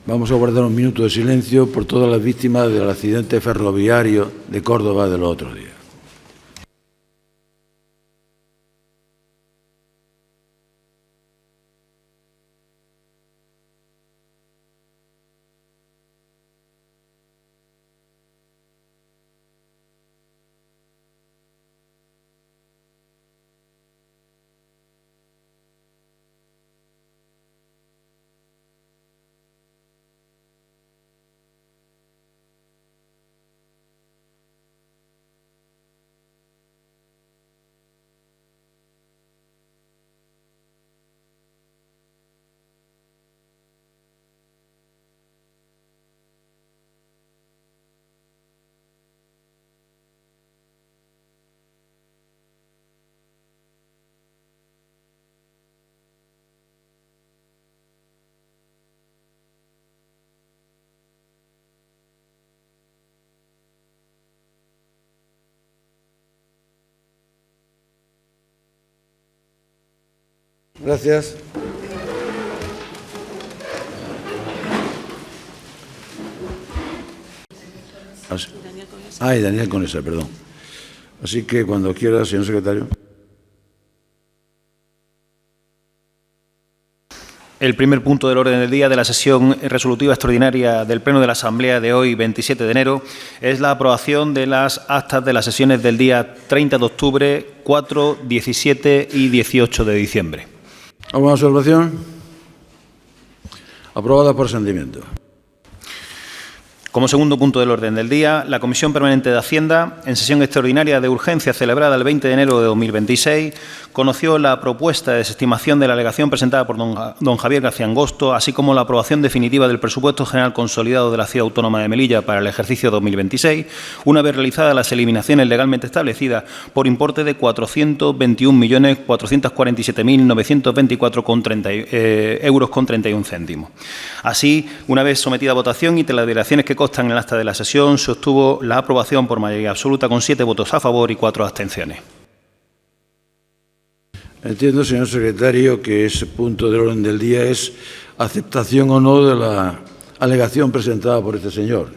Vamos a guardar un minuto de silencio por todas las víctimas del accidente ferroviario de Córdoba de los otros días. Gracias. Y Daniel Conesa, perdón. Así que cuando quiera, señor secretario. El primer punto del orden del día de la sesión resolutiva extraordinaria del Pleno de la Asamblea de hoy, 27 de enero, es la aprobación de las actas de las sesiones del día 30 de octubre, 4, 17 y 18 de diciembre. ¿Alguna observación? Aprobada por asentimiento. Como segundo punto del orden del día, la Comisión Permanente de Hacienda, en sesión extraordinaria de urgencia celebrada el 20 de enero de 2026, conoció la propuesta de desestimación de la alegación presentada por don Javier García Angosto, así como la aprobación definitiva del presupuesto general consolidado de la Ciudad Autónoma de Melilla para el ejercicio 2026, una vez realizadas las eliminaciones legalmente establecidas por importe de 421.447.924,30 euros con 31 céntimos. Así, una vez sometida a votación y tras las declaraciones que constan en el acta de la sesión, se obtuvo la aprobación por mayoría absoluta con 7 votos a favor y 4 abstenciones. Entiendo, señor secretario, que ese punto del orden del día es aceptación o no de la alegación presentada por este señor.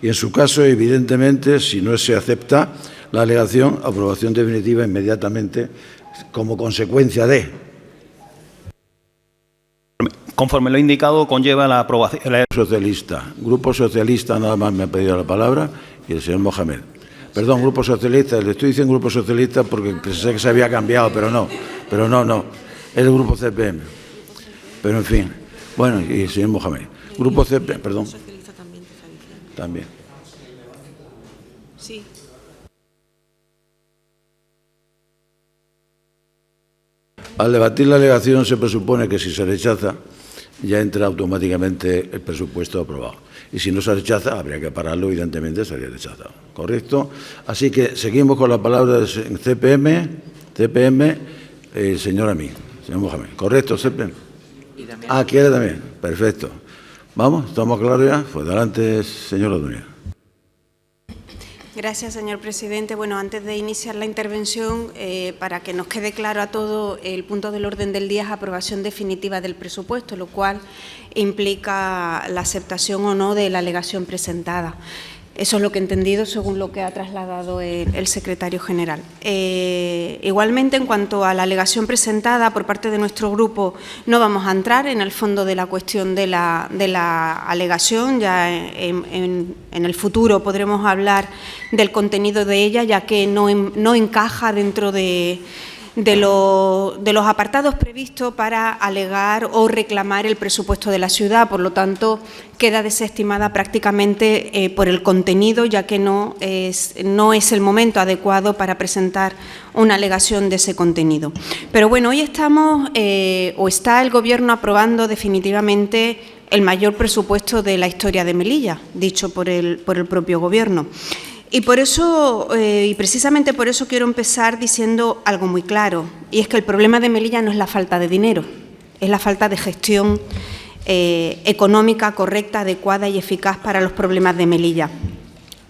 Y en su caso, evidentemente, si no se acepta la alegación, aprobación definitiva inmediatamente como consecuencia de. Conforme lo indicado, conlleva la aprobación. Grupo Socialista nada más me ha pedido la palabra y el señor Mohamed. Perdón, Grupo Socialista, le estoy diciendo Grupo Socialista porque pensé que se había cambiado, pero no, es el Grupo CPM. Pero en fin, bueno, y el señor Mohamed. Grupo CPM, perdón. Socialista también te está diciendo. También. Sí. Al debatir la alegación se presupone que si se rechaza ya entra automáticamente el presupuesto aprobado. Y si no se rechaza, habría que pararlo, evidentemente sería rechazado. ¿Correcto? Así que seguimos con la palabra del CPM, señor Amí, señor Mohamed. ¿Correcto, CPM? ¿Quiere también? Perfecto. ¿Vamos? ¿Estamos claros ya? Pues adelante, señor Ordóñez. Gracias, señor presidente. Bueno, antes de iniciar la intervención, para que nos quede claro a todos, el punto del orden del día es aprobación definitiva del presupuesto, lo cual implica la aceptación o no de la alegación presentada. Eso es lo que he entendido según lo que ha trasladado el secretario general. Igualmente, en cuanto a la alegación presentada por parte de nuestro grupo, no vamos a entrar en el fondo de la cuestión de la alegación. Ya en el futuro podremos hablar del contenido de ella, ya que no encaja dentro de los apartados previstos para alegar o reclamar el presupuesto de la ciudad. Por lo tanto, queda desestimada prácticamente por el contenido, ya que no es el momento adecuado para presentar una alegación de ese contenido. Pero bueno, hoy estamos, está el Gobierno aprobando definitivamente el mayor presupuesto de la historia de Melilla, dicho por el propio Gobierno. Y por eso, y precisamente por eso quiero empezar diciendo algo muy claro, y es que el problema de Melilla no es la falta de dinero, es la falta de gestión económica correcta, adecuada y eficaz para los problemas de Melilla.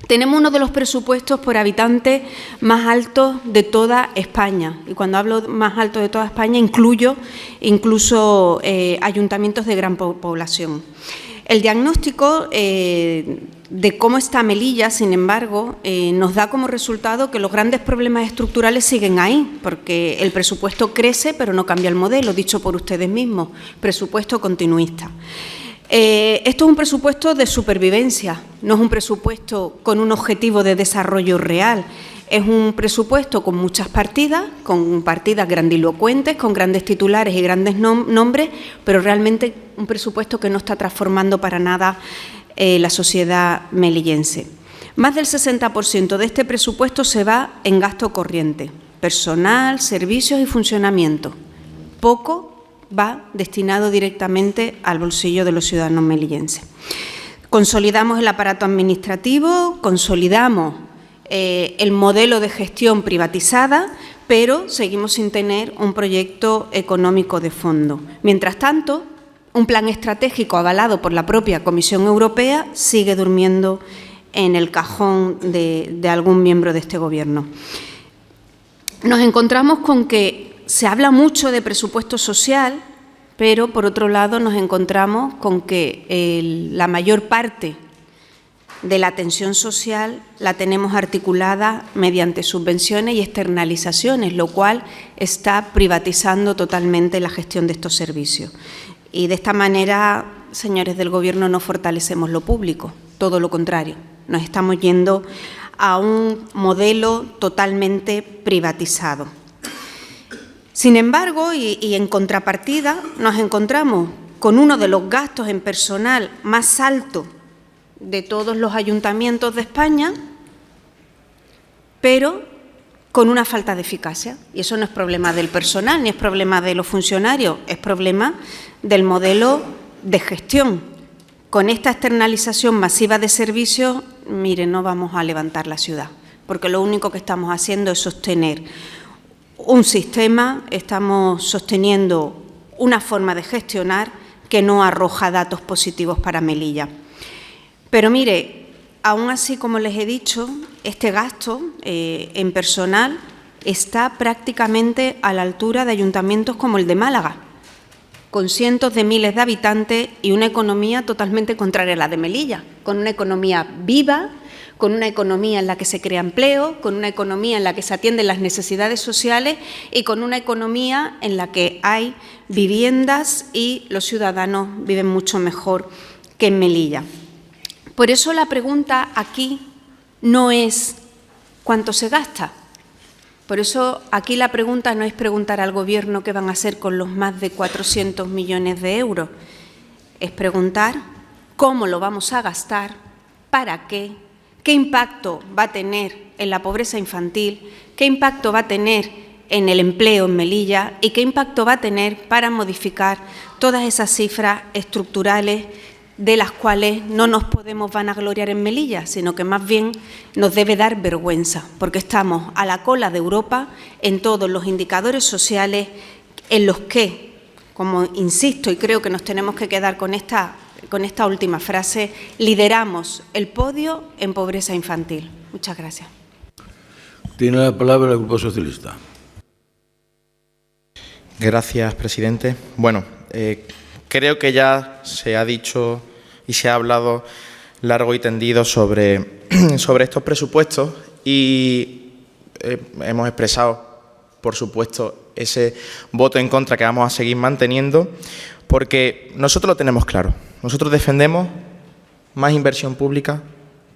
Tenemos uno de los presupuestos por habitante más altos de toda España, y cuando hablo más alto de toda España incluyo incluso ayuntamientos de gran población. El diagnóstico de cómo está Melilla, sin embargo, nos da como resultado que los grandes problemas estructurales siguen ahí, porque el presupuesto crece, pero no cambia el modelo, dicho por ustedes mismos, presupuesto continuista. Esto es un presupuesto de supervivencia, no es un presupuesto con un objetivo de desarrollo real. Es un presupuesto con muchas partidas, con partidas grandilocuentes, con grandes titulares y grandes nombres, pero realmente un presupuesto que no está transformando para nada la sociedad melillense. Más del 60% de este presupuesto se va en gasto corriente, personal, servicios y funcionamiento. Poco va destinado directamente al bolsillo de los ciudadanos melillenses. Consolidamos el aparato administrativo, consolidamos el modelo de gestión privatizada, pero seguimos sin tener un proyecto económico de fondo. Mientras tanto, un plan estratégico avalado por la propia Comisión Europea sigue durmiendo en el cajón de algún miembro de este Gobierno. Nos encontramos con que se habla mucho de presupuesto social, pero, por otro lado, nos encontramos con que la mayor parte de la atención social la tenemos articulada mediante subvenciones y externalizaciones, lo cual está privatizando totalmente la gestión de estos servicios. Y de esta manera, señores del Gobierno, no fortalecemos lo público, todo lo contrario. Nos estamos yendo a un modelo totalmente privatizado. Sin embargo, y en contrapartida, nos encontramos con uno de los gastos en personal más altos de todos los ayuntamientos de España, pero con una falta de eficacia. Y eso no es problema del personal, ni es problema de los funcionarios, es problema del modelo de gestión. Con esta externalización masiva de servicios, mire, no vamos a levantar la ciudad, porque lo único que estamos haciendo es sostener un sistema, estamos sosteniendo una forma de gestionar que no arroja datos positivos para Melilla. Pero mire, aún así, como les he dicho, este gasto en personal está prácticamente a la altura de ayuntamientos como el de Málaga, con cientos de miles de habitantes y una economía totalmente contraria a la de Melilla, con una economía viva, con una economía en la que se crea empleo, con una economía en la que se atienden las necesidades sociales y con una economía en la que hay viviendas y los ciudadanos viven mucho mejor que en Melilla. Por eso la pregunta aquí no es cuánto se gasta. Por eso aquí la pregunta no es preguntar al Gobierno qué van a hacer con los más de 400 millones de euros. Es preguntar cómo lo vamos a gastar, para qué impacto va a tener en la pobreza infantil, qué impacto va a tener en el empleo en Melilla y qué impacto va a tener para modificar todas esas cifras estructurales de las cuales no nos podemos vanagloriar en Melilla, sino que más bien nos debe dar vergüenza, porque estamos a la cola de Europa en todos los indicadores sociales en los que, como insisto y creo que nos tenemos que quedar con esta última frase, lideramos el podio en pobreza infantil. Muchas gracias. Tiene la palabra el Grupo Socialista. Gracias, presidente. Bueno, creo que ya se ha dicho y se ha hablado largo y tendido sobre estos presupuestos y hemos expresado, por supuesto, ese voto en contra que vamos a seguir manteniendo, porque nosotros lo tenemos claro. Nosotros defendemos más inversión pública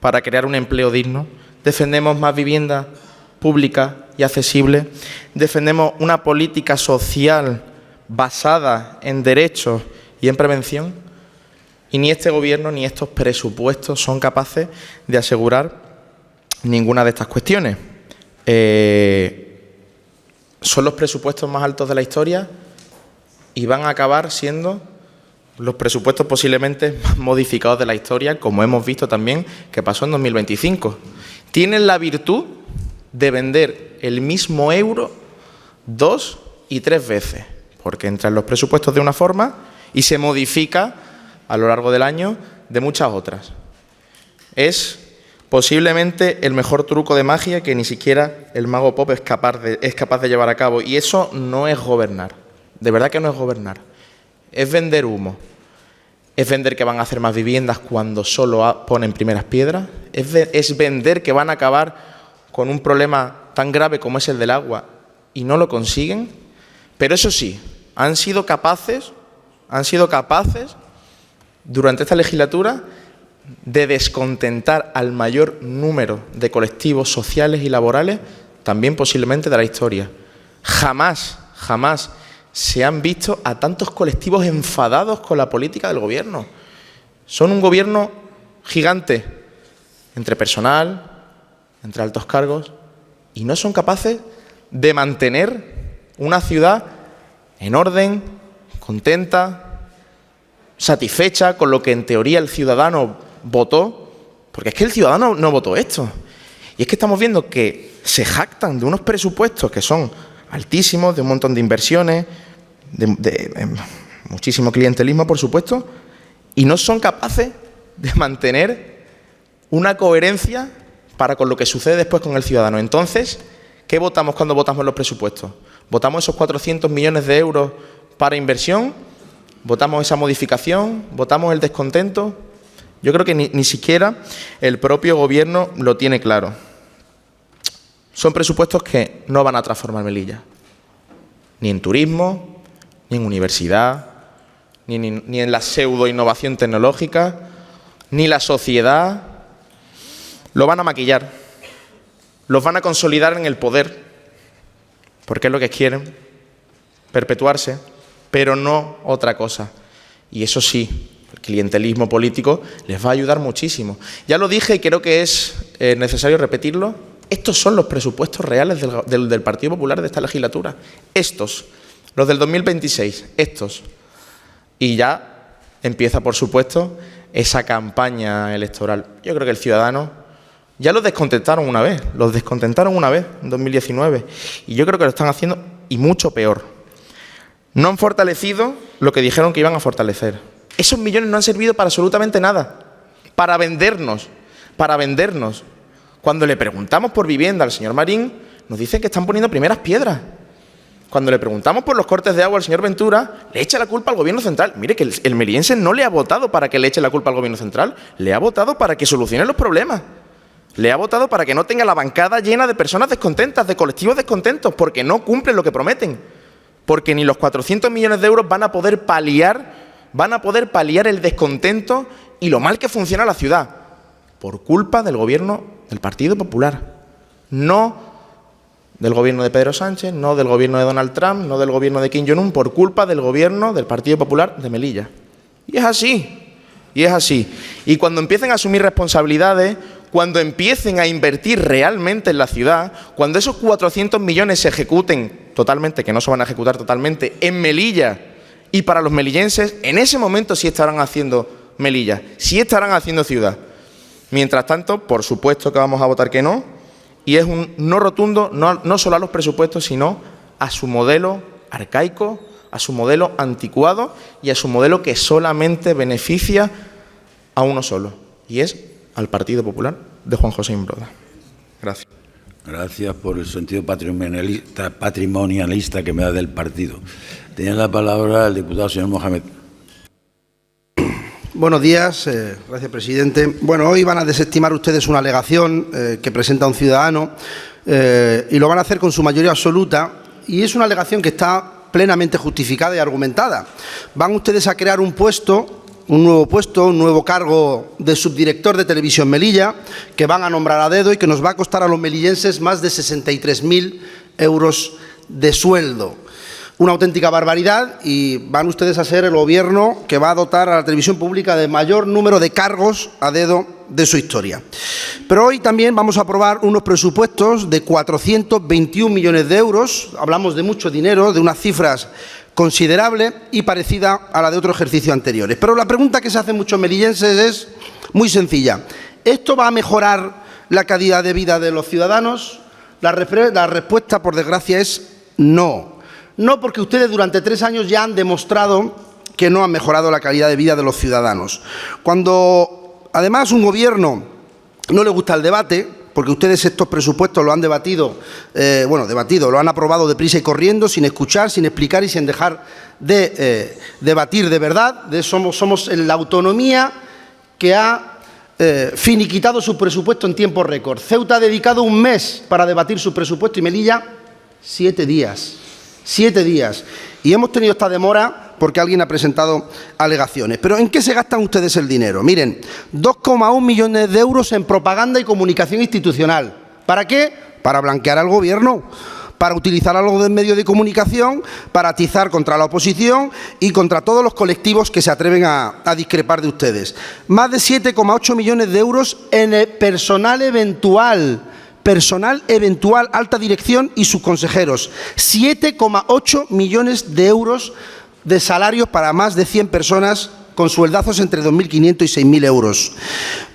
para crear un empleo digno, defendemos más vivienda pública y accesible, defendemos una política social basada en derechos y en prevención, y ni este Gobierno ni estos presupuestos son capaces de asegurar ninguna de estas cuestiones. Son los presupuestos más altos de la historia y van a acabar siendo los presupuestos posiblemente más modificados de la historia, como hemos visto también que pasó en 2025. Tienen la virtud de vender el mismo euro 2 y 3 veces, porque entra en los presupuestos de una forma y se modifica a lo largo del año de muchas otras. Es posiblemente el mejor truco de magia que ni siquiera el mago Pop es capaz de llevar a cabo, y eso no es gobernar, de verdad que no es gobernar, es vender humo, ¿Es vender que van a hacer más viviendas cuando solo ponen primeras piedras? ¿Es vender que van a acabar con un problema tan grave como es el del agua y no lo consiguen? Pero eso sí, han sido capaces durante esta legislatura de descontentar al mayor número de colectivos sociales y laborales, también posiblemente de la historia. Jamás se han visto a tantos colectivos enfadados con la política del Gobierno. Son un Gobierno gigante entre personal, entre altos cargos, y no son capaces de mantener una ciudad en orden, contenta, satisfecha con lo que en teoría el ciudadano votó, porque es que el ciudadano no votó esto. Y es que estamos viendo que se jactan de unos presupuestos que son altísimos, de un montón de inversiones, de muchísimo clientelismo, por supuesto, y no son capaces de mantener una coherencia para con lo que sucede después con el ciudadano. Entonces, ¿qué votamos cuando votamos los presupuestos? ¿Votamos esos 400 millones de euros para inversión? ¿Votamos esa modificación? ¿Votamos el descontento? Yo creo que ni siquiera el propio Gobierno lo tiene claro. Son presupuestos que no van a transformar Melilla, ni en turismo, ni en universidad, ni en la pseudo-innovación tecnológica, ni la sociedad. Lo van a maquillar, los van a consolidar en el poder, porque es lo que quieren, perpetuarse, pero no otra cosa. Y eso sí, el clientelismo político les va a ayudar muchísimo. Ya lo dije y creo que es necesario repetirlo. Estos son los presupuestos reales del Partido Popular de esta legislatura. Estos, los del 2026, estos. Y ya empieza, por supuesto, esa campaña electoral. Yo creo que el ciudadano ya los descontentaron una vez, en 2019. Y yo creo que lo están haciendo y mucho peor. No han fortalecido lo que dijeron que iban a fortalecer. Esos millones no han servido para absolutamente nada. Para vendernos. Cuando le preguntamos por vivienda al señor Marín, nos dice que están poniendo primeras piedras. Cuando le preguntamos por los cortes de agua al señor Ventura, le echa la culpa al Gobierno central. Mire que el meliense no le ha votado para que le eche la culpa al Gobierno central, le ha votado para que solucione los problemas. Le ha votado para que no tenga la bancada llena de personas descontentas, de colectivos descontentos, porque no cumplen lo que prometen. Porque ni los 400 millones de euros van a poder paliar el descontento y lo mal que funciona la ciudad, por culpa del Gobierno del Partido Popular. No del Gobierno de Pedro Sánchez, no del Gobierno de Donald Trump, no del Gobierno de Kim Jong-un, por culpa del Gobierno del Partido Popular de Melilla. Y es así. Y cuando empiecen a asumir responsabilidades, cuando empiecen a invertir realmente en la ciudad, cuando esos 400 millones se ejecuten totalmente, que no se van a ejecutar totalmente, en Melilla y para los melillenses, en ese momento sí estarán haciendo Melilla, sí estarán haciendo ciudad. Mientras tanto, por supuesto que vamos a votar que no, y es un no rotundo, no solo a los presupuestos, sino a su modelo arcaico, a su modelo anticuado y a su modelo que solamente beneficia a uno solo, y es al Partido Popular de Juan José Imbroda. Gracias. Gracias por el sentido patrimonialista que me da del partido. Tiene la palabra el diputado señor Mohamed. Buenos días, gracias, presidente. Bueno, hoy van a desestimar ustedes una alegación que presenta un ciudadano y lo van a hacer con su mayoría absoluta, y es una alegación que está plenamente justificada y argumentada. Van ustedes a crear un nuevo cargo de subdirector de Televisión Melilla, que van a nombrar a dedo y que nos va a costar a los melillenses más de 63.000 euros de sueldo. Una auténtica barbaridad, y van ustedes a ser el Gobierno que va a dotar a la televisión pública de mayor número de cargos a dedo de su historia. Pero hoy también vamos a aprobar unos presupuestos de 421 millones de euros. Hablamos de mucho dinero, de unas cifras considerable y parecida a la de otros ejercicios anteriores. Pero la pregunta que se hacen muchos melillenses es muy sencilla. ¿Esto va a mejorar la calidad de vida de los ciudadanos? La respuesta, por desgracia, es no. No, porque ustedes durante 3 años ya han demostrado que no han mejorado la calidad de vida de los ciudadanos. Cuando, además, un Gobierno no le gusta el debate, porque ustedes estos presupuestos lo han debatido, lo han aprobado deprisa y corriendo, sin escuchar, sin explicar y sin dejar de debatir de verdad. Somos la autonomía que ha finiquitado su presupuesto en tiempo récord. Ceuta ha dedicado un mes para debatir su presupuesto y Melilla 7 días. 7 días. Y hemos tenido esta demora porque alguien ha presentado alegaciones. ¿Pero en qué se gastan ustedes el dinero? Miren, 2,1 millones de euros en propaganda y comunicación institucional. ¿Para qué? Para blanquear al Gobierno, para utilizar a los medios de comunicación, para atizar contra la oposición y contra todos los colectivos que se atreven a discrepar de ustedes. Más de 7,8 millones de euros en el personal eventual, alta dirección y sus consejeros. 7,8 millones de euros de salarios para más de 100 personas con sueldazos entre 2.500 y 6.000 euros.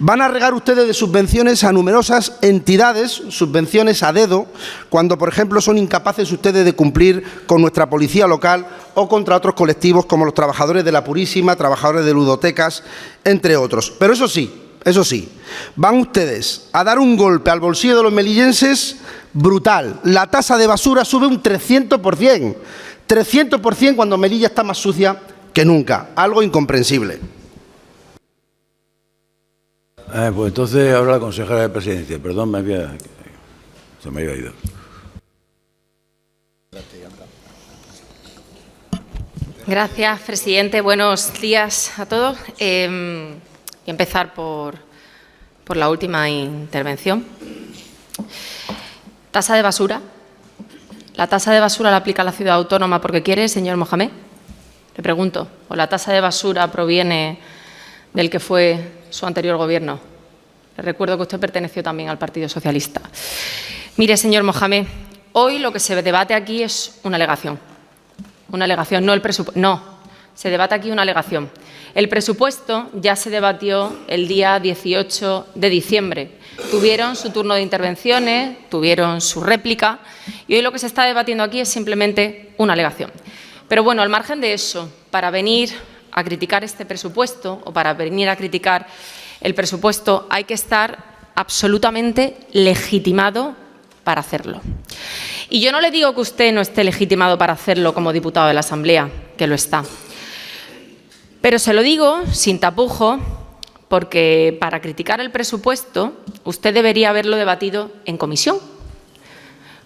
Van a regar ustedes de subvenciones a numerosas entidades, subvenciones a dedo, cuando, por ejemplo, son incapaces ustedes de cumplir con nuestra policía local o contra otros colectivos como los trabajadores de la Purísima, trabajadores de ludotecas, entre otros. Pero eso sí, van ustedes a dar un golpe al bolsillo de los melillenses brutal. La tasa de basura sube un 300%. 300% cuando Melilla está más sucia que nunca. Algo incomprensible. Pues entonces ahora la consejera de Presidencia. Perdón, se me había ido. Gracias, presidente. Buenos días a todos. Voy a empezar por la última intervención. Tasa de basura. ¿La tasa de basura la aplica la ciudad autónoma porque quiere, señor Mohamed? Le pregunto. ¿O la tasa de basura proviene del que fue su anterior gobierno? Le recuerdo que usted perteneció también al Partido Socialista. Mire, señor Mohamed, hoy lo que se debate aquí es una alegación. Una alegación, no el presupuesto. No, se debate aquí una alegación. El presupuesto ya se debatió el día 18 de diciembre. Tuvieron su turno de intervenciones, tuvieron su réplica y hoy lo que se está debatiendo aquí es simplemente una alegación. Pero bueno, al margen de eso, para venir a criticar este presupuesto o para venir a criticar el presupuesto hay que estar absolutamente legitimado para hacerlo. Y yo no le digo que usted no esté legitimado para hacerlo como diputado de la Asamblea, que lo está. Pero se lo digo sin tapujo, porque para criticar el presupuesto usted debería haberlo debatido en comisión,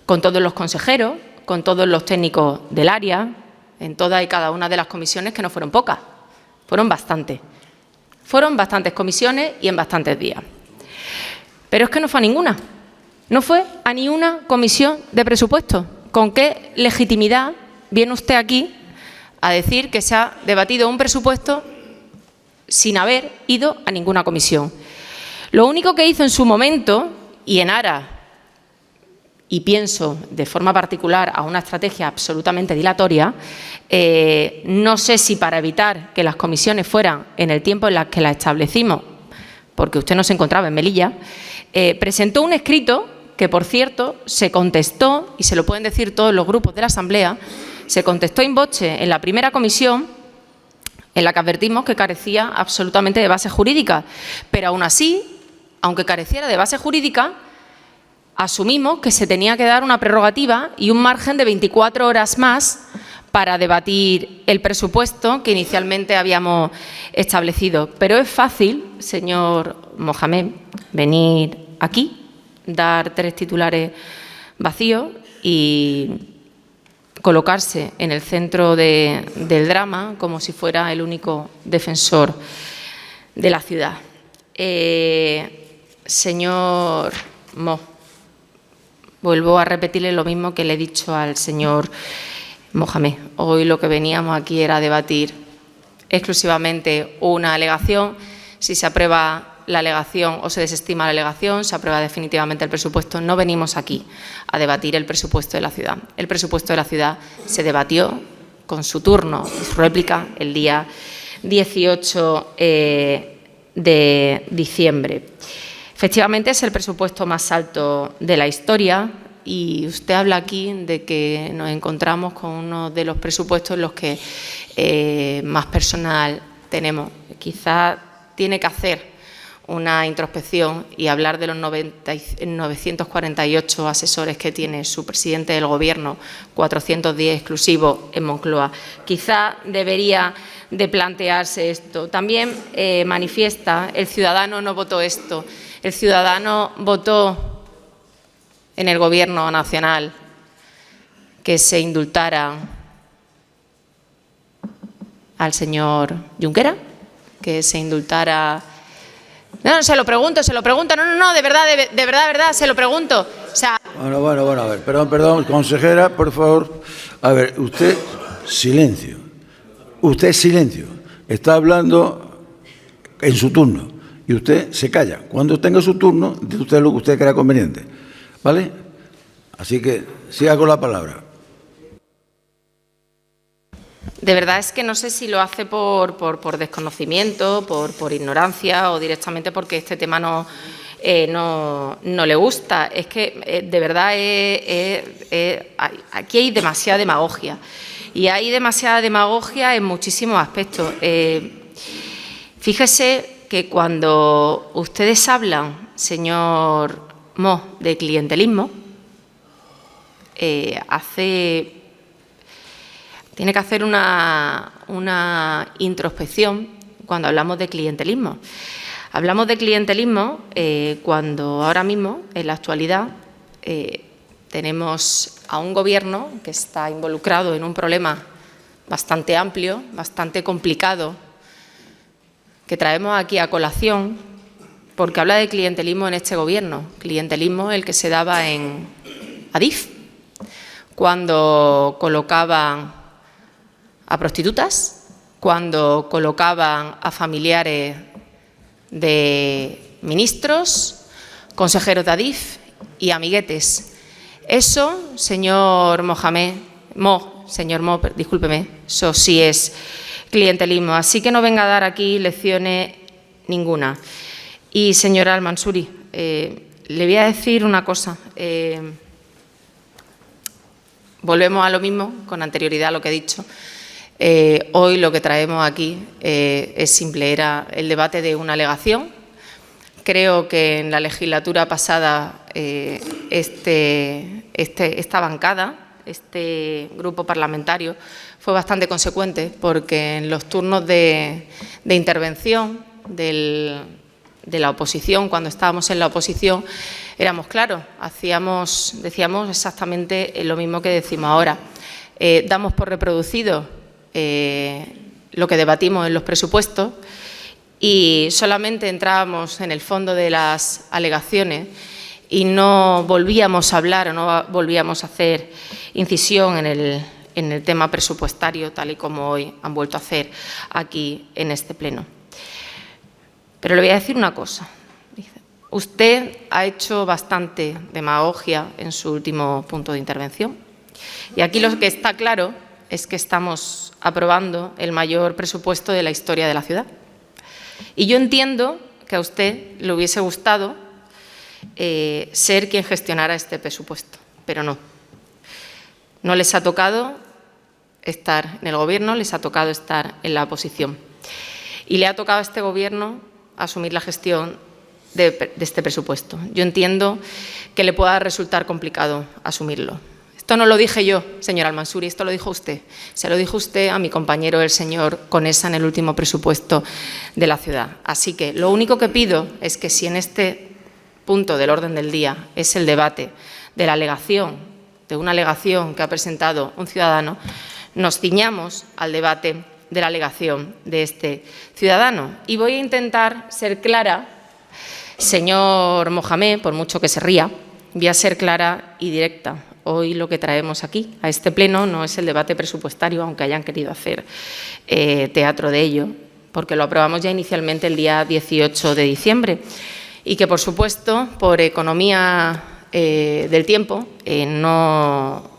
con todos los consejeros, con todos los técnicos del área, en todas y cada una de las comisiones, que no fueron pocas, fueron bastantes. Fueron bastantes comisiones y en bastantes días. Pero es que no fue a ninguna, no fue a ni una comisión de presupuesto. ¿Con qué legitimidad viene usted aquí a decir que se ha debatido un presupuesto sin haber ido a ninguna comisión? Lo único que hizo en su momento, y en aras, y pienso de forma particular a una estrategia absolutamente dilatoria, no sé si para evitar que las comisiones fueran en el tiempo en el que las establecimos, porque usted no se encontraba en Melilla, presentó un escrito que, por cierto, se contestó, y se lo pueden decir todos los grupos de la Asamblea, se contestó in voce en la primera comisión, en la que advertimos que carecía absolutamente de base jurídica. Pero aún así, aunque careciera de base jurídica, asumimos que se tenía que dar una prerrogativa y un margen de 24 horas más para debatir el presupuesto que inicialmente habíamos establecido. Pero es fácil, señor Mohamed, venir aquí, dar 3 titulares vacíos y colocarse en el centro del drama como si fuera el único defensor de la ciudad. Señor vuelvo a repetirle lo mismo que le he dicho al señor Mohamed. Hoy lo que veníamos aquí era debatir exclusivamente una alegación. Si se aprueba la alegación o se desestima la alegación, se aprueba definitivamente el presupuesto. No venimos aquí a debatir el presupuesto de la ciudad. El presupuesto de la ciudad se debatió con su turno y su réplica el día 18 de diciembre. Efectivamente, es el presupuesto más alto de la historia y usted habla aquí de que nos encontramos con uno de los presupuestos en los que más personal tenemos. Quizás tiene que hacer una introspección y hablar de los 948 asesores que tiene su presidente del Gobierno, 410 exclusivos en Moncloa. Quizá debería de plantearse esto. También manifiesta, el ciudadano no votó esto, el ciudadano votó en el Gobierno nacional que se indultara al señor Junqueras, que se indultara... No, se lo pregunto, no, de verdad, se lo pregunto. O sea... Bueno, a ver, perdón, consejera, por favor. A ver, usted, silencio. Usted, silencio. Está hablando en su turno y usted se calla. Cuando tenga su turno, dice usted lo que usted crea conveniente. ¿Vale? Así que siga con la palabra. De verdad es que no sé si lo hace por desconocimiento, por ignorancia o directamente porque este tema no le gusta. Es que de verdad aquí hay demasiada demagogia y hay demasiada demagogia en muchísimos aspectos. Fíjese que cuando ustedes hablan, señor Mo, de clientelismo, tiene que hacer una introspección cuando hablamos de clientelismo. Hablamos de clientelismo cuando ahora mismo, en la actualidad, tenemos a un Gobierno que está involucrado en un problema bastante amplio, bastante complicado, que traemos aquí a colación porque habla de clientelismo en este Gobierno, clientelismo el que se daba en Adif, cuando colocaban a prostitutas, cuando colocaban a familiares de ministros, consejeros de Adif y amiguetes. Eso, señor discúlpeme, eso sí es clientelismo. Así que no venga a dar aquí lecciones ninguna. Y, señora Al-Mansuri, le voy a decir una cosa. Volvemos a lo mismo, con anterioridad a lo que he dicho. Hoy lo que traemos aquí es simple, era el debate de una alegación. Creo que en la legislatura pasada esta bancada, este grupo parlamentario, fue bastante consecuente porque en los turnos de intervención de la oposición, cuando estábamos en la oposición, éramos claros, decíamos exactamente lo mismo que decimos ahora. Damos por reproducido lo que debatimos en los presupuestos y solamente entrábamos en el fondo de las alegaciones y no volvíamos a hablar o no volvíamos a hacer incisión en el tema presupuestario, tal y como hoy han vuelto a hacer aquí en este pleno. Pero le voy a decir una cosa. Usted ha hecho bastante demagogia en su último punto de intervención. Y aquí lo que está claro es que estamos aprobando el mayor presupuesto de la historia de la ciudad. Y yo entiendo que a usted le hubiese gustado ser quien gestionara este presupuesto, pero no. No les ha tocado estar en el Gobierno, les ha tocado estar en la oposición. Y le ha tocado a este Gobierno asumir la gestión de este presupuesto. Yo entiendo que le pueda resultar complicado asumirlo. Esto no lo dije yo, señor Al-Mansuri, esto lo dijo usted. Se lo dijo usted a mi compañero, el señor Conesa, en el último presupuesto de la ciudad. Así que lo único que pido es que si en este punto del orden del día es el debate de la alegación, de una alegación que ha presentado un ciudadano, nos ciñamos al debate de la alegación de este ciudadano. Y voy a intentar ser clara, señor Mohamed, por mucho que se ría, voy a ser clara y directa. Hoy lo que traemos aquí, a este pleno, no es el debate presupuestario, aunque hayan querido hacer teatro de ello, porque lo aprobamos ya inicialmente el día 18 de diciembre y que, por supuesto, por economía del tiempo, no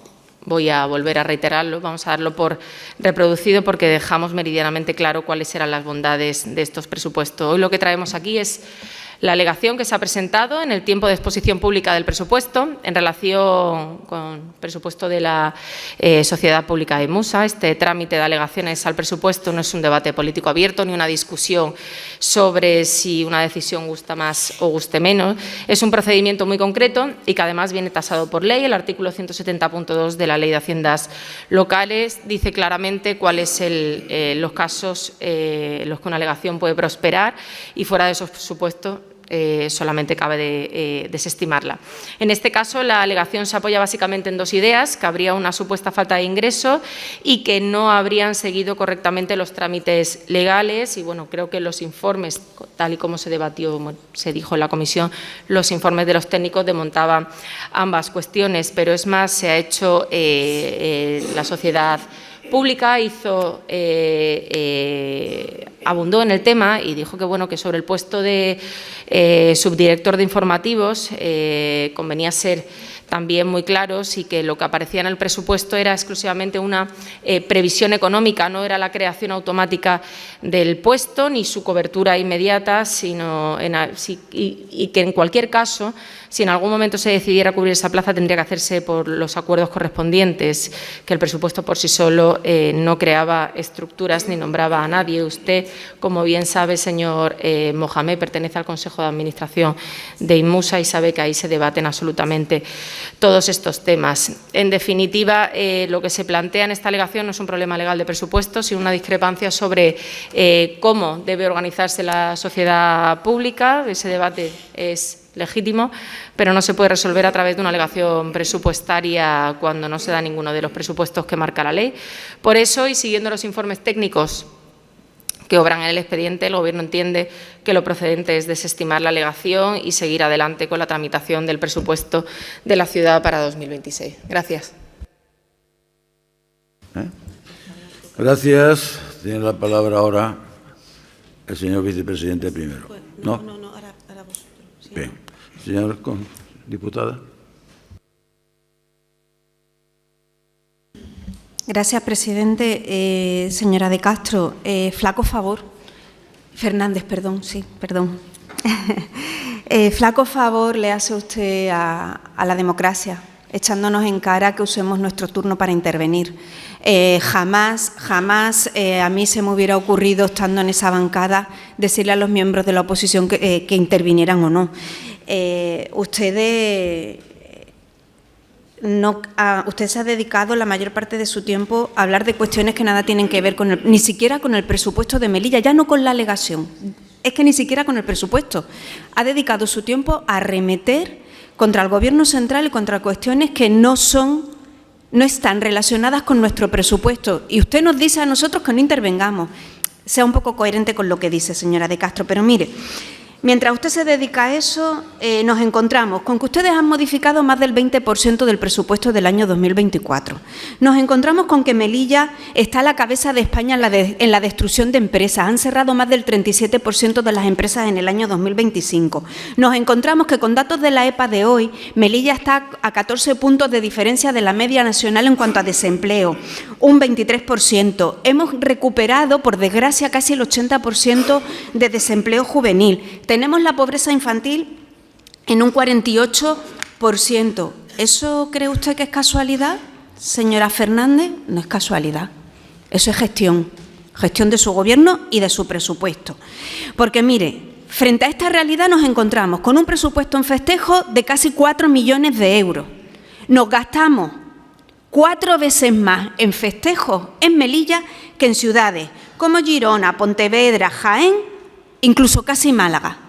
voy a volver a reiterarlo, vamos a darlo por reproducido porque dejamos meridianamente claro cuáles eran las bondades de estos presupuestos. Hoy lo que traemos aquí es La alegación que se ha presentado en el tiempo de exposición pública del presupuesto en relación con el presupuesto de la Sociedad Pública de Musa. Este trámite de alegaciones al presupuesto no es un debate político abierto ni una discusión sobre si una decisión gusta más o guste menos. Es un procedimiento muy concreto y que además viene tasado por ley. El artículo 170.2 de la Ley de Haciendas Locales dice claramente cuáles son los casos en los que una alegación puede prosperar y fuera de esos supuestos solamente cabe desestimarla. En este caso, la alegación se apoya básicamente en dos ideas: que habría una supuesta falta de ingreso y que no habrían seguido correctamente los trámites legales. Y bueno, creo que los informes, tal y como se debatió, se dijo en la comisión, los informes de los técnicos desmontaban ambas cuestiones, pero es más, se ha hecho la sociedad pública abundó en el tema y dijo que, bueno, que sobre el puesto de subdirector de informativos convenía ser también muy claros y que lo que aparecía en el presupuesto era exclusivamente una previsión económica, no era la creación automática del puesto ni su cobertura inmediata, sino y que en cualquier caso, si en algún momento se decidiera cubrir esa plaza, tendría que hacerse por los acuerdos correspondientes, que el presupuesto por sí solo no creaba estructuras ni nombraba a nadie. Usted, como bien sabe, señor Mohamed, pertenece al Consejo de Administración de Inmusa y sabe que ahí se debaten absolutamente todos estos temas. En definitiva, lo que se plantea en esta alegación no es un problema legal de presupuesto, sino una discrepancia sobre cómo debe organizarse la sociedad pública. Ese debate es legítimo, pero no se puede resolver a través de una alegación presupuestaria cuando no se da ninguno de los presupuestos que marca la ley. Por eso, y siguiendo los informes técnicos que obran en el expediente, el Gobierno entiende que lo procedente es desestimar la alegación y seguir adelante con la tramitación del presupuesto de la ciudad para 2026. Gracias. Gracias. Tiene la palabra ahora el señor vicepresidente primero. No, ahora vosotros. Sí. Bien. Señora diputada. Gracias, presidente. Señora de Castro, flaco favor. Fernández, perdón, sí, perdón. Flaco favor le hace usted a la democracia, echándonos en cara que usemos nuestro turno para intervenir. Jamás a mí se me hubiera ocurrido, estando en esa bancada, decirle a los miembros de la oposición que intervinieran o no. Usted se ha dedicado la mayor parte de su tiempo a hablar de cuestiones que nada tienen que ver ni siquiera con el presupuesto de Melilla, ya no con la alegación, es que ni siquiera con el presupuesto. Ha dedicado su tiempo a arremeter contra el Gobierno central y contra cuestiones que no están relacionadas con nuestro presupuesto. Y usted nos dice a nosotros que no intervengamos. Sea un poco coherente con lo que dice, señora de Castro. Pero mire, mientras usted se dedica a eso, nos encontramos con que ustedes han modificado más del 20% del presupuesto del año 2024. Nos encontramos con que Melilla está a la cabeza de España en la destrucción de empresas. Han cerrado más del 37% de las empresas en el año 2025. Nos encontramos que con datos de la EPA de hoy, Melilla está a 14 puntos de diferencia de la media nacional en cuanto a desempleo, un 23%. Hemos recuperado, por desgracia, casi el 80% de desempleo juvenil. Tenemos la pobreza infantil en un 48%. ¿Eso cree usted que es casualidad, señora Fernández? No es casualidad. Eso es gestión de su Gobierno y de su presupuesto. Porque, mire, frente a esta realidad nos encontramos con un presupuesto en festejo de casi 4 millones de euros. Nos gastamos 4 veces más en festejos en Melilla que en ciudades como Girona, Pontevedra, Jaén, incluso casi Málaga.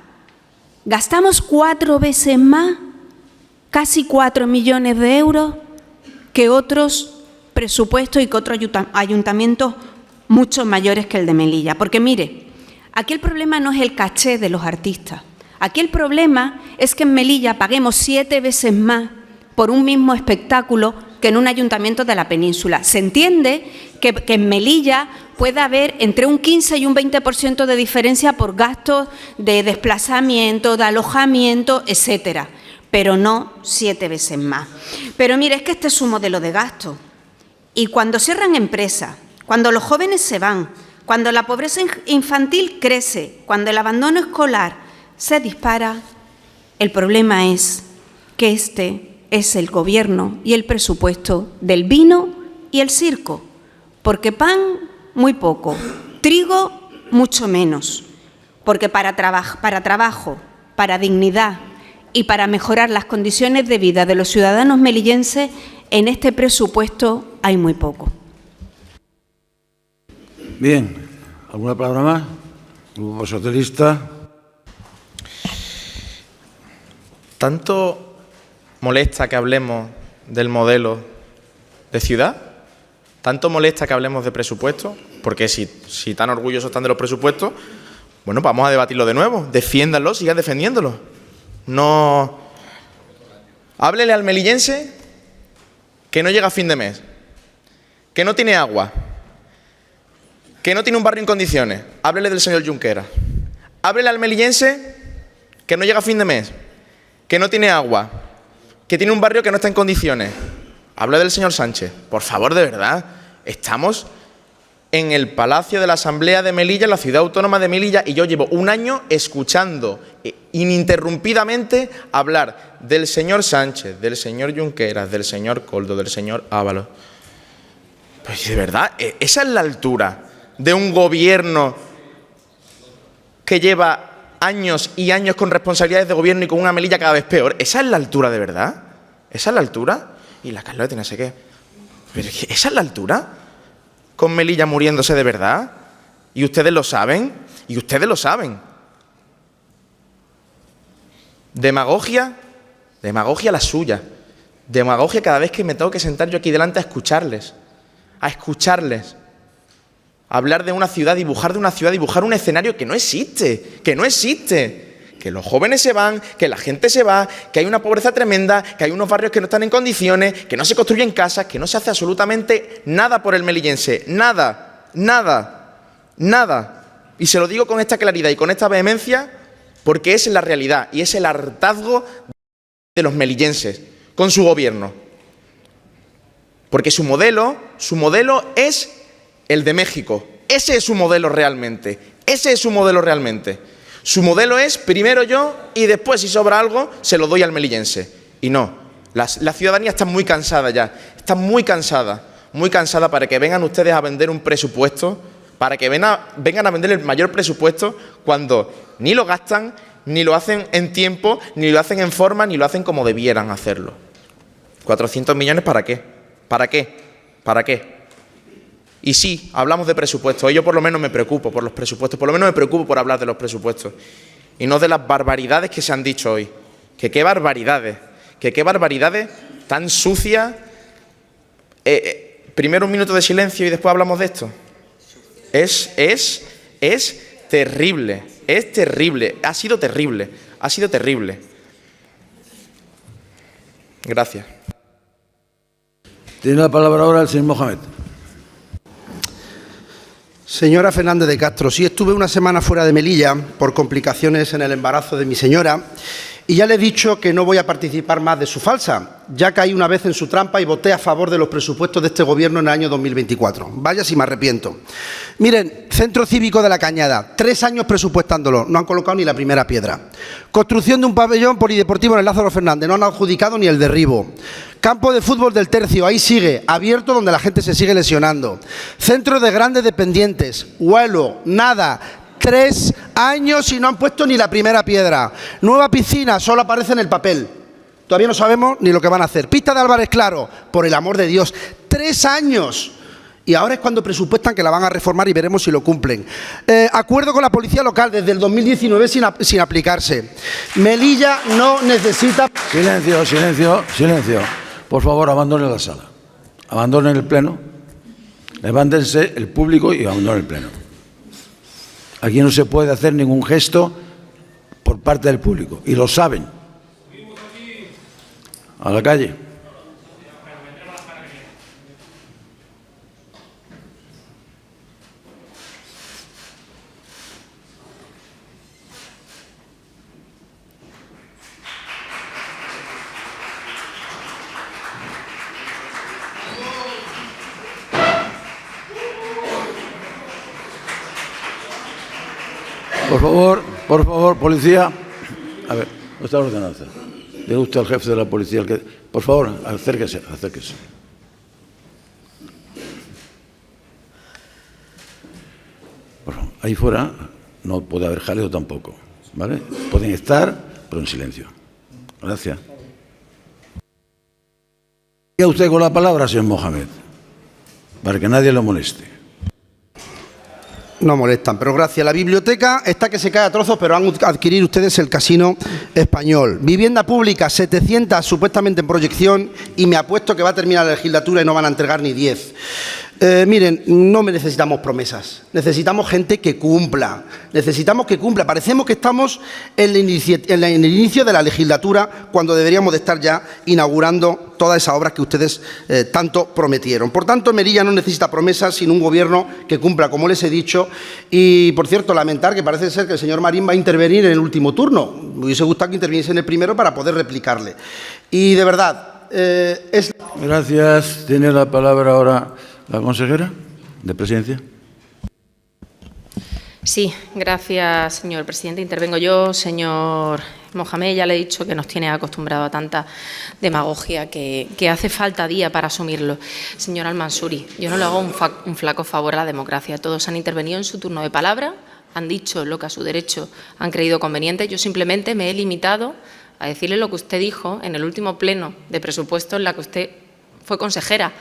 Gastamos 4 veces más, casi 4 millones de euros, que otros presupuestos y que otros ayuntamientos mucho mayores que el de Melilla. Porque, mire, aquí el problema no es el caché de los artistas. Aquí el problema es que en Melilla paguemos 7 veces más por un mismo espectáculo que en un ayuntamiento de la península. Se entiende que en Melilla puede haber entre un 15 y un 20% de diferencia por gastos de desplazamiento, de alojamiento, etcétera, pero no 7 veces más. Pero mire, es que este es su modelo de gasto. Y cuando cierran empresas, cuando los jóvenes se van, cuando la pobreza infantil crece, cuando el abandono escolar se dispara. El problema es que este es el gobierno y el presupuesto del vino y el circo, porque pan muy poco, trigo mucho menos, porque para trabajo, para dignidad y para mejorar las condiciones de vida de los ciudadanos melillenses, en este presupuesto hay muy poco. Bien, ¿alguna palabra más? Grupo Socialista. ¿Tanto molesta que hablemos del modelo de ciudad? ¿Tanto molesta que hablemos de presupuestos? Porque si tan orgullosos están de los presupuestos, bueno, vamos a debatirlo de nuevo. Defiéndanlo, sigan defendiéndolo. No. Háblele al melillense que no llega a fin de mes, que no tiene agua, que no tiene un barrio en condiciones. Háblele del señor Junqueras. Háblele al melillense que no llega a fin de mes, que no tiene agua, que tiene un barrio que no está en condiciones. Habla del señor Sánchez. Por favor, de verdad, estamos en el Palacio de la Asamblea de Melilla, en la ciudad autónoma de Melilla, y yo llevo un año escuchando ininterrumpidamente hablar del señor Sánchez, del señor Junqueras, del señor Koldo, del señor Ábalos. Pues de verdad, esa es la altura de un gobierno que lleva años y años con responsabilidades de gobierno y con una Melilla cada vez peor. ¿Esa es la altura de verdad? ¿Esa es la altura? Y la Carlota no sé qué. ¿Pero esa es la altura? ¿Con Melilla muriéndose de verdad? ¿Y ustedes lo saben? ¿Y ustedes lo saben? Demagogia, demagogia la suya. Demagogia cada vez que me tengo que sentar yo aquí delante a escucharles. A escucharles. Hablar de una ciudad, dibujar de una ciudad, dibujar un escenario que no existe, que no existe. Que los jóvenes se van, que la gente se va, que hay una pobreza tremenda, que hay unos barrios que no están en condiciones, que no se construyen casas, que no se hace absolutamente nada por el melillense. Nada, nada, nada. Y se lo digo con esta claridad y con esta vehemencia porque es la realidad y es el hartazgo de los melillenses con su gobierno. Porque su modelo es el de México. Ese es su modelo realmente. Ese es su modelo realmente. Su modelo es primero yo y después, si sobra algo, se lo doy al melillense. Y no, la ciudadanía está muy cansada ya. Está muy cansada para que vengan ustedes a vender un presupuesto, para que vengan a vender el mayor presupuesto cuando ni lo gastan, ni lo hacen en tiempo, ni lo hacen en forma, ni lo hacen como debieran hacerlo. 400 millones, ¿para qué? ¿Para qué? ¿Para qué? Y sí, hablamos de presupuestos. Y yo por lo menos me preocupo por los presupuestos. Por lo menos me preocupo por hablar de los presupuestos. Y no de las barbaridades que se han dicho hoy. Que qué barbaridades tan sucias. Primero un minuto de silencio y después hablamos de esto. Es terrible. Es terrible. Ha sido terrible. Ha sido terrible. Gracias. Tiene la palabra ahora el señor Mohamed. Señora Fernández de Castro, sí estuve una semana fuera de Melilla por complicaciones en el embarazo de mi señora y ya le he dicho que no voy a participar más de su falsa. Ya caí una vez en su trampa y voté a favor de los presupuestos de este gobierno en el año 2024. Vaya si me arrepiento. Miren, Centro Cívico de la Cañada, 3 años presupuestándolo, no han colocado ni la primera piedra. Construcción de un pabellón polideportivo en el Lázaro Fernández, no han adjudicado ni el derribo. Campo de fútbol del Tercio, ahí sigue, abierto donde la gente se sigue lesionando. Centro de grandes dependientes, Huelo, nada. 3 años y no han puesto ni la primera piedra. Nueva piscina, solo aparece en el papel. Todavía no sabemos ni lo que van a hacer. Pista de Álvarez Claro, por el amor de Dios, 3 años. Y ahora es cuando presupuestan que la van a reformar y veremos si lo cumplen. Acuerdo con la policía local desde el 2019 sin aplicarse. Melilla no necesita... Silencio, silencio, silencio. Por favor, abandonen la sala. Abandonen el pleno. Levántense el público y abandonen el pleno. Aquí no se puede hacer ningún gesto por parte del público. Y lo saben. A la calle. Por favor, policía. A ver, ¿dónde está la ordenanza? Le gusta al jefe de la policía. Por favor, acérquese. Por favor, ahí fuera no puede haber jaleo tampoco, ¿vale? Pueden estar, pero en silencio. Gracias. ¿Sigue usted con la palabra, señor Mohamed? Para que nadie lo moleste. No molestan, pero gracias. La biblioteca está que se cae a trozos, pero han adquirido ustedes el Casino Español. Vivienda pública, 700 supuestamente en proyección, y me apuesto que va a terminar la legislatura y no van a entregar ni 10. Miren, no necesitamos promesas, necesitamos gente que cumpla, Parecemos que estamos en el inicio de la legislatura cuando deberíamos de estar ya inaugurando todas esas obras que ustedes tanto prometieron. Por tanto, Melilla no necesita promesas, sino un gobierno que cumpla, como les he dicho. Y, por cierto, lamentar que parece ser que el señor Marín va a intervenir en el último turno. Me hubiese gustado que interviniese en el primero para poder replicarle. Y, de verdad, Gracias. Tiene la palabra ahora la consejera de Presidencia. Sí, gracias, señor presidente. Intervengo yo, señor Mohamed. Ya le he dicho que nos tiene acostumbrado a tanta demagogia que hace falta día para asumirlo. Señor Al-Mansuri, yo no le hago un flaco favor a la democracia. Todos han intervenido en su turno de palabra, han dicho lo que a su derecho han creído conveniente. Yo simplemente me he limitado a decirle lo que usted dijo en el último pleno de presupuesto en la que usted fue consejera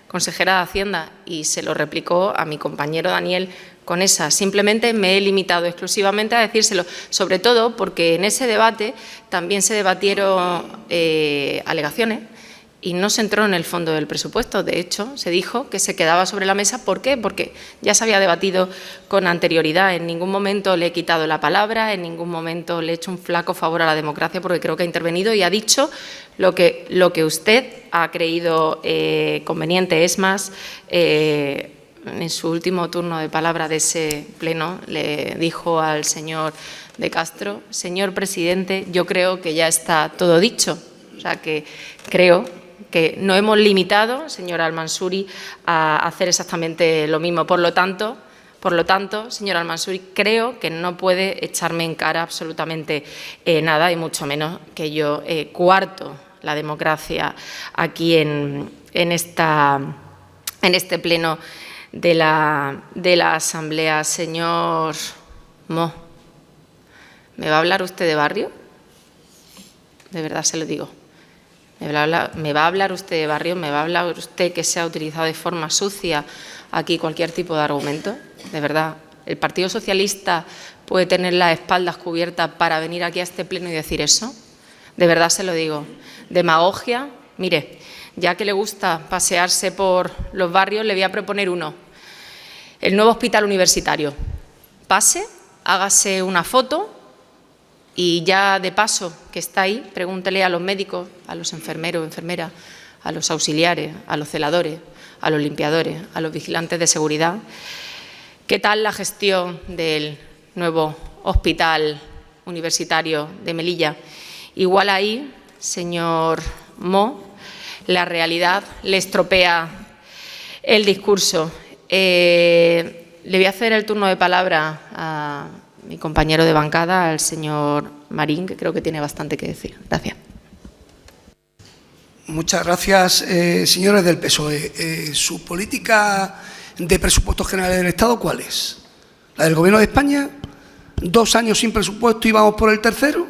de Hacienda, y se lo replicó a mi compañero Daniel con esa. Simplemente me he limitado exclusivamente a decírselo, sobre todo porque en ese debate también se debatieron alegaciones y no se entró en el fondo del presupuesto. De hecho, se dijo que se quedaba sobre la mesa. ¿Por qué? Porque ya se había debatido con anterioridad. En ningún momento le he quitado la palabra, en ningún momento le he hecho un flaco favor a la democracia, porque creo que ha intervenido y ha dicho lo que usted ha creído conveniente. Es más, en su último turno de palabra de ese pleno le dijo al señor de Castro: señor presidente, yo creo que ya está todo dicho. O sea, que creo que no hemos limitado, señor Al-Mansuri, a hacer exactamente lo mismo. Por lo tanto, señor Al-Mansuri, creo que no puede echarme en cara absolutamente nada, y mucho menos que yo coarto la democracia aquí en este pleno de la Asamblea. Señor Mo, ¿me va a hablar usted de barrio? De verdad se lo digo. ¿Me va a hablar usted de barrio? ¿Me va a hablar usted que se ha utilizado de forma sucia aquí cualquier tipo de argumento? De verdad, ¿el Partido Socialista puede tener las espaldas cubiertas para venir aquí a este pleno y decir eso? De verdad se lo digo. Demagogia. Mire, ya que le gusta pasearse por los barrios, le voy a proponer uno. El nuevo hospital universitario. Pase, hágase una foto y ya de paso que está ahí, pregúntele a los médicos, a los enfermeros, enfermeras, a los auxiliares, a los celadores, a los limpiadores, a los vigilantes de seguridad, qué tal la gestión del nuevo hospital universitario de Melilla. Igual ahí, señor Mo, la realidad le estropea el discurso. Le voy a hacer el turno de palabra a mi compañero de bancada, al señor Marín, que creo que tiene bastante que decir. Gracias. Muchas gracias, señores del PSOE. ¿Su política de presupuestos generales del Estado cuál es? ¿La del Gobierno de España? 2 años sin presupuesto y vamos por el tercero.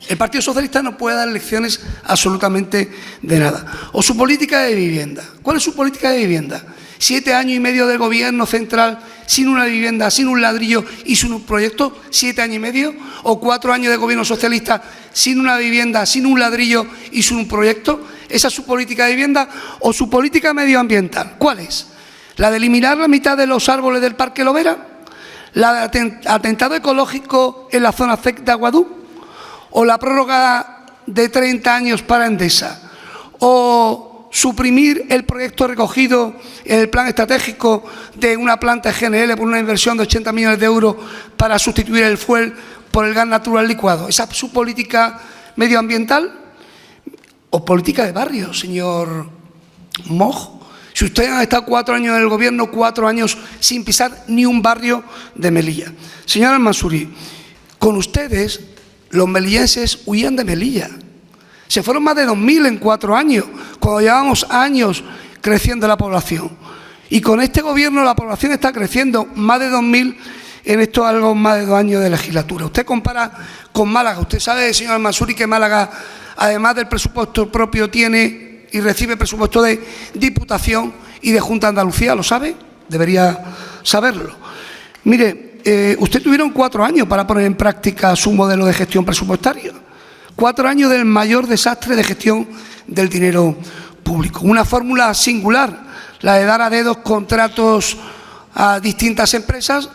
El Partido Socialista no puede dar lecciones absolutamente de nada. ¿O su política de vivienda? ¿Cuál es su política de vivienda? 7 años y medio del Gobierno central sin una vivienda, sin un ladrillo y sin un proyecto, 7 años y medio, o 4 años de Gobierno socialista sin una vivienda, sin un ladrillo y sin un proyecto. ¿Esa es su política de vivienda? ¿O su política medioambiental? ¿Cuál es? ¿La de eliminar la mitad de los árboles del Parque Lovera? ¿La de atentado ecológico en la zona CEC de Aguadú? ¿O la prórroga de 30 años para Endesa? ¿O suprimir el proyecto recogido en el plan estratégico de una planta GNL por una inversión de 80 millones de euros para sustituir el fuel por el gas natural licuado? ¿Esa es su política medioambiental? ¿O política de barrio, señor Moj? Si ustedes han estado 4 años en el Gobierno, 4 años sin pisar ni un barrio de Melilla. Señor Al-Mansuri, con ustedes los melillenses huían de Melilla. Se fueron más de 2.000 en 4 años, cuando llevamos años creciendo la población. Y con este gobierno la población está creciendo más de 2.000 en estos algo más de 2 años de legislatura. Usted compara con Málaga. Usted sabe, señor Al-Mansuri, que Málaga, además del presupuesto propio, tiene y recibe presupuesto de Diputación y de Junta de Andalucía. ¿Lo sabe? Debería saberlo. Mire, usted tuvieron 4 años para poner en práctica su modelo de gestión presupuestaria. 4 años del mayor desastre de gestión del dinero público. Una fórmula singular, la de dar a dedos contratos a distintas empresas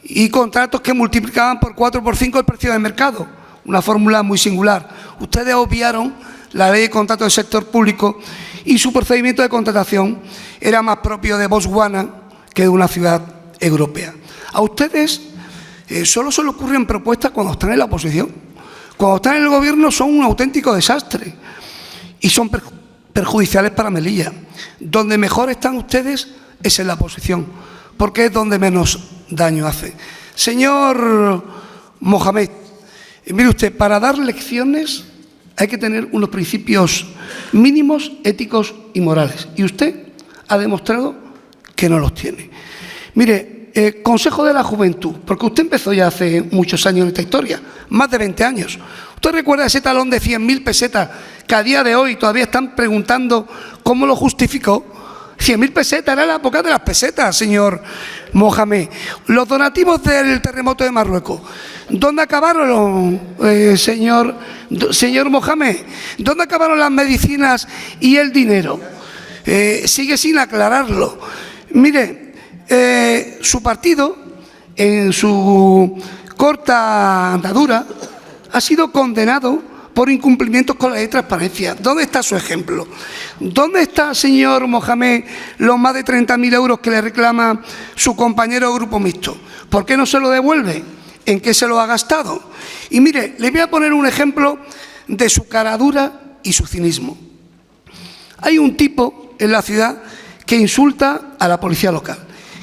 y contratos que multiplicaban por 4 o por 5 el precio de mercado. Una fórmula muy singular. Ustedes obviaron la ley de contratos del sector público y su procedimiento de contratación era más propio de Botswana que de una ciudad europea. A ustedes solo se les ocurren propuestas cuando están en la oposición. Cuando están en el gobierno son un auténtico desastre y son perjudiciales para Melilla. Donde mejor están ustedes es en la oposición, porque es donde menos daño hace. Señor Mohamed, mire usted, para dar lecciones hay que tener unos principios mínimos, éticos y morales. Y usted ha demostrado que no los tiene. Mire, Consejo de la Juventud, porque usted empezó ya hace muchos años en esta historia, más de 20 años. ¿Usted recuerda ese talón de 100.000 pesetas que a día de hoy todavía están preguntando cómo lo justificó? 100.000 pesetas, era la época de las pesetas, señor Mohamed. Los donativos del terremoto de Marruecos, ¿dónde acabaron, señor Mohamed? ¿Dónde acabaron las medicinas y el dinero? Sigue sin aclararlo. Mire, su partido, en su corta andadura, ha sido condenado por incumplimientos con la ley de transparencia. ¿Dónde está su ejemplo? ¿Dónde está, señor Mohamed, los más de 30.000 euros que le reclama su compañero de Grupo Mixto? ¿Por qué no se lo devuelve? ¿En qué se lo ha gastado? Y mire, le voy a poner un ejemplo de su caradura y su cinismo. Hay un tipo en la ciudad que insulta a la policía local,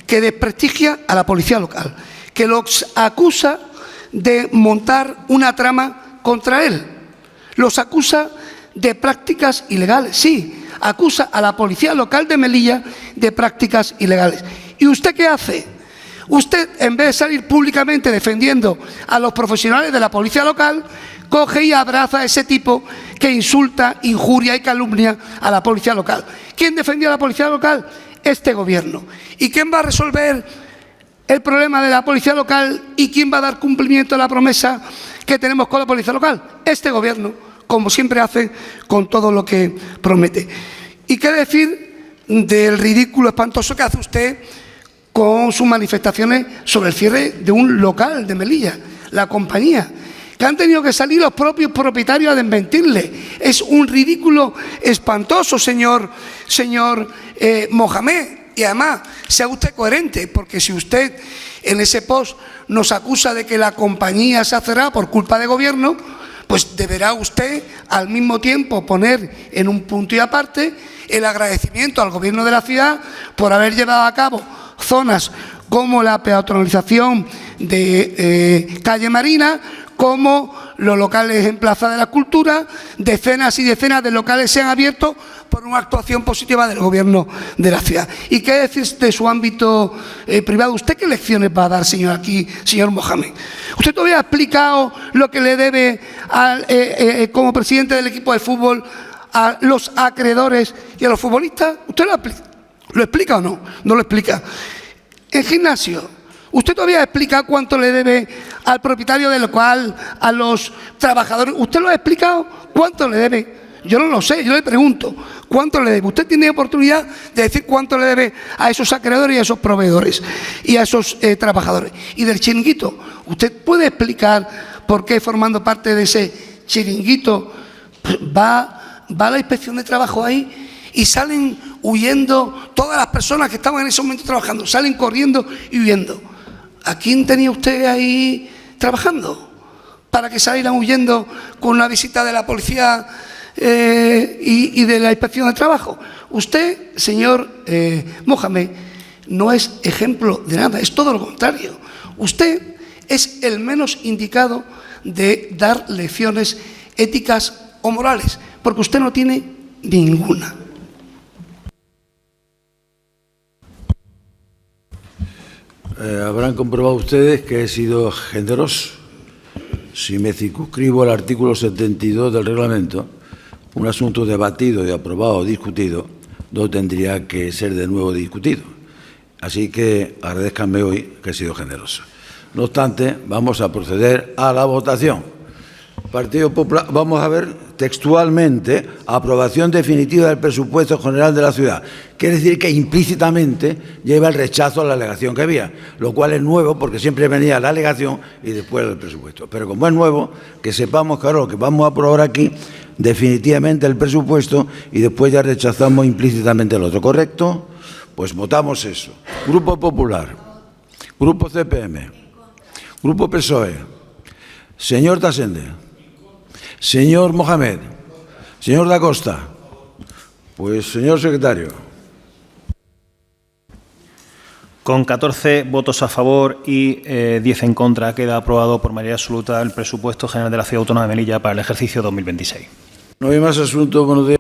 que desprestigia a la policía local, que los acusa de montar una trama contra él. Los acusa de prácticas ilegales. Sí, acusa a la policía local de Melilla de prácticas ilegales. ¿Y usted qué hace? Usted, en vez de salir públicamente defendiendo a los profesionales de la policía local, coge y abraza a ese tipo que insulta, injuria y calumnia a la policía local. ¿Quién defendió a la policía local? Este gobierno. ¿Y quién va a resolver el problema de la policía local y quién va a dar cumplimiento a la promesa que tenemos con la policía local? Este gobierno, como siempre hace con todo lo que promete. ¿Y qué decir del ridículo espantoso que hace usted con sus manifestaciones sobre el cierre de un local de Melilla, la compañía, que han tenido que salir los propios propietarios a desmentirle? Es un ridículo espantoso, señor Mohamed. Y además, sea usted coherente, porque si usted en ese post nos acusa de que la compañía se ha cerrado por culpa de gobierno, pues deberá usted al mismo tiempo poner en un punto y aparte el agradecimiento al gobierno de la ciudad por haber llevado a cabo zonas como la peatonalización de calle Marina, como los locales en Plaza de la Cultura, decenas y decenas de locales se han abierto por una actuación positiva del gobierno de la ciudad. ¿Y qué decir de su ámbito privado? ¿Usted qué lecciones va a dar, señor Mohamed? ¿Usted todavía ha explicado lo que le debe como presidente del equipo de fútbol a los acreedores y a los futbolistas? ¿Usted lo explica o no? No lo explica. En gimnasio, ¿usted todavía explica cuánto le debe al propietario del local, a los trabajadores? ¿Usted lo ha explicado cuánto le debe? Yo no lo sé, yo le pregunto, ¿cuánto le debe? Usted tiene oportunidad de decir cuánto le debe a esos acreedores y a esos proveedores y a esos trabajadores. Y del chiringuito, ¿usted puede explicar por qué, formando parte de ese chiringuito, va la inspección de trabajo ahí y salen huyendo todas las personas que estaban en ese momento trabajando, salen corriendo y huyendo? ¿A quién tenía usted ahí trabajando para que salieran huyendo con una visita de la policía y de la inspección de trabajo? Usted, señor Mohamed, no es ejemplo de nada, es todo lo contrario. Usted es el menos indicado de dar lecciones éticas o morales, porque usted no tiene ninguna. Habrán comprobado ustedes que he sido generoso. Si me circunscribo al artículo 72 del reglamento, un asunto debatido y aprobado o discutido no tendría que ser de nuevo discutido. Así que agradezcanme hoy que he sido generoso. No obstante, vamos a proceder a la votación. Partido Popular, vamos a ver textualmente, aprobación definitiva del presupuesto general de la ciudad. Quiere decir que implícitamente lleva el rechazo a la alegación que había, lo cual es nuevo porque siempre venía la alegación y después el presupuesto. Pero como es nuevo, que sepamos que ahora lo que vamos a aprobar aquí, definitivamente el presupuesto y después ya rechazamos implícitamente el otro. ¿Correcto? Pues votamos eso. Grupo Popular, Grupo CPM, Grupo PSOE, señor Tasende, señor Mohamed, señor Da Costa. Pues, señor secretario. Con 14 votos a favor y 10 en contra, queda aprobado por mayoría absoluta el presupuesto general de la Ciudad Autónoma de Melilla para el ejercicio 2026. No hay más asuntos. Buenos días.